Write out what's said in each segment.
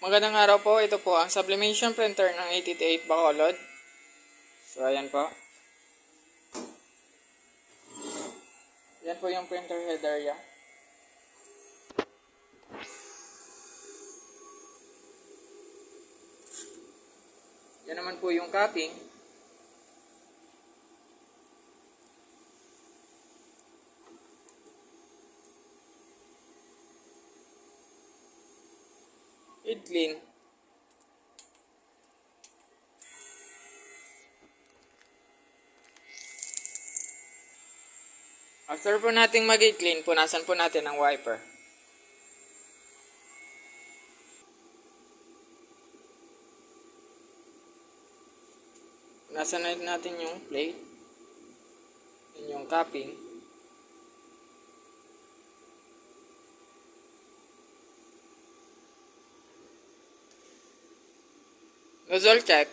Magandang araw po. Ito po ang sublimation printer ng 88 Bacolod. So, ayan po. Yan po yung printer head area. Yan naman po yung capping. Head clean. After po nating mag-head clean, punasan po natin ang wiper. Punasan natin yung plate. Yan yung capping. Nozzle check.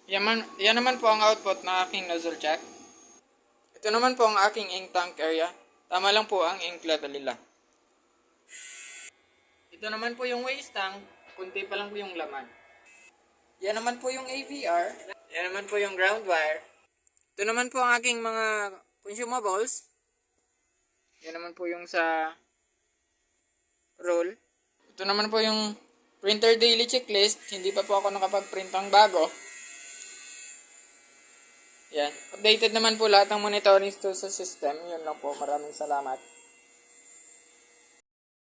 Yan naman po ang output ng aking nozzle check. Ito naman po ang aking ink tank area. Tama lang po ang ink level nila. Ito naman po yung waste tank. Kunti pa lang po yung laman. Yan naman po yung AVR. Yan naman po yung ground wire. Ito naman po ang aking mga consumables. Yan naman po yung sa roll. Ito naman po yung printer daily checklist. Hindi pa po ako nakapag-print ng bago. Yan. Updated naman po lahat ng monitoring tools sa system. Yun lang po. Maraming salamat.